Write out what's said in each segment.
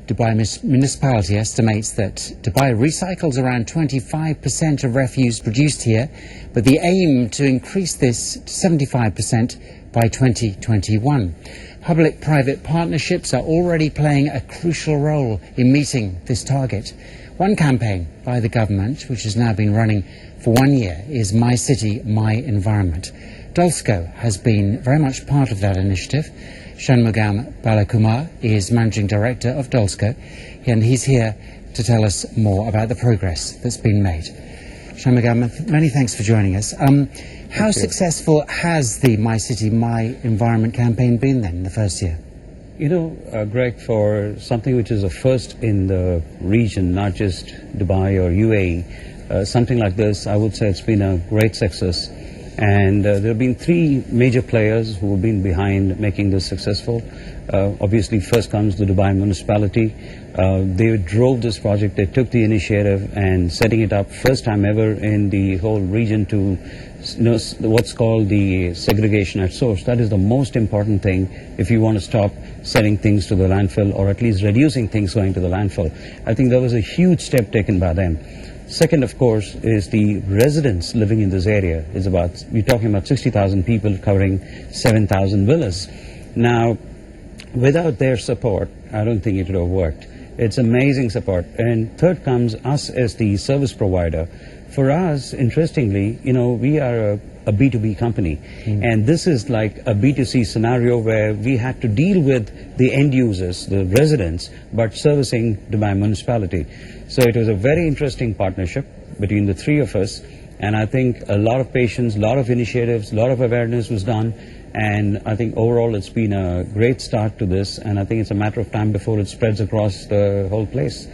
Dubai Municipality estimates that Dubai recycles around 25% of refuse produced here, but the aim to increase this to 75% by 2021. Public-private partnerships are already playing a crucial role in meeting this target. One campaign by the government, which has now been running for 1 year, is My City, My Environment. Dulsco has been very much part of that initiative. S.Balakumar is Managing Director of Dulsco, and he's here to tell us more about the progress that's been made. S.Balakumar, many thanks for joining us. How successful has the My City, My Environment campaign been then in the first year? You know, Greg, for something which is a first in the region, not just Dubai or UAE, something like this, I would say it's been a great success. And there have been three major players who have been behind making this successful. Obviously, first comes the Dubai Municipality. They drove this project, they took the initiative and setting it up first time ever in the whole region to what's called the segregation at source. That is the most important thing if you want to stop sending things to the landfill, or at least reducing things going to the landfill. I think that was a huge step taken by them. Second, of course, is the residents living in this area. We're talking about 60,000 people covering 7,000 villas. Now, without their support, I don't think it would have worked. It's amazing support. And third comes us as the service provider. For us, interestingly, you know, we are a B2B company. And this is like a B2C scenario where we had to deal with the end users, the residents, but servicing Dubai Municipality. So it was a very interesting partnership between the three of us. And I think a lot of patience, a lot of initiatives, a lot of awareness was done. And I think overall it's been a great start to this. And I think it's a matter of time before it spreads across the whole place.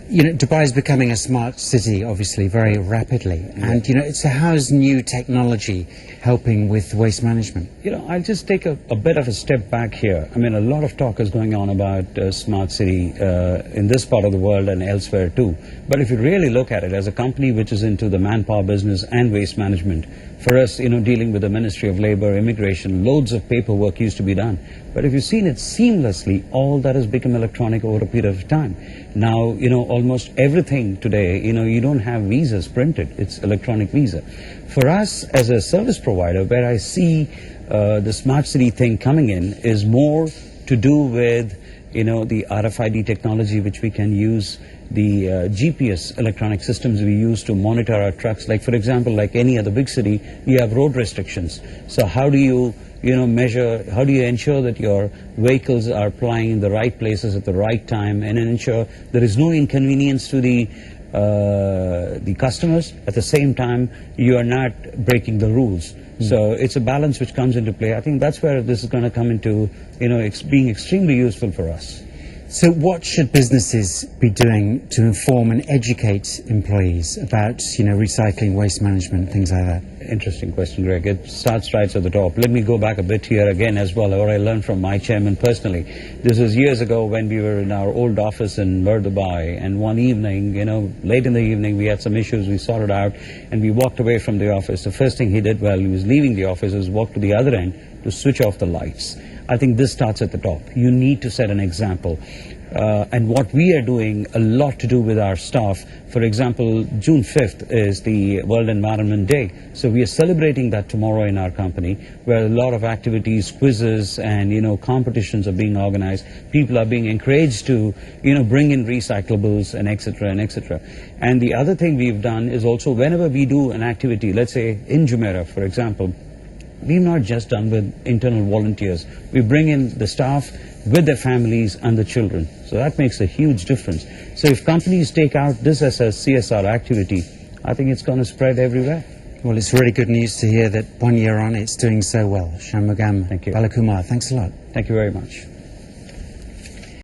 You know, Dubai is becoming a smart city, obviously, very rapidly. And, you know, so how is new technology helping with waste management? You know, I'll just take a bit of a step back here. I mean, a lot of talk is going on about smart city in this part of the world and elsewhere too. But if you really look at it, as a company which is into the manpower business and waste management, for us, you know, dealing with the Ministry of Labor, immigration, loads of paperwork used to be done. But if you've seen it seamlessly, all that has become electronic over a period of time. Now, you know, almost everything today, you know, you don't have visas printed. It's electronic visa. For us as a service provider, where I see the smart city thing coming in is more to do with, you know, the RFID technology which we can use, the GPS electronic systems we use to monitor our trucks. Like, for example, like any other big city, you have road restrictions. So how do you measure, how do you ensure that your vehicles are plying in the right places at the right time and ensure there is no inconvenience to the customers? At the same time, you are not breaking the rules. So it's a balance which comes into play. I think that's where this is going to come into, you know, being extremely useful for us. So what should businesses be doing to inform and educate employees about, you know, recycling, waste management, things like that? Interesting question, Greg. It starts right at the top. Let me go back a bit here again as well, what I learned from my chairman personally. This was years ago when we were in our old office in Dubai, and one evening, you know, late in the evening, we had some issues, we sorted out, and we walked away from the office. The first thing he did while he was leaving the office was walk to the other end to switch off the lights. I think this starts at the top. You need to set an example. And what we are doing, a lot to do with our staff. For example, June 5th is the World Environment Day. So we are celebrating that tomorrow in our company, where a lot of activities, quizzes, and, you know, competitions are being organized. People are being encouraged to, you know, bring in recyclables and etc. and etc. And the other thing we've done is also, whenever we do an activity, let's say in Jumeirah, for example, we've not just done with internal volunteers. We bring in the staff with their families and the children. So that makes a huge difference. So if companies take out this as a CSR activity, I think it's going to spread everywhere. Well, it's really good news to hear that 1 year on it's doing so well. S.Balakumar, thanks a lot. Thank you very much.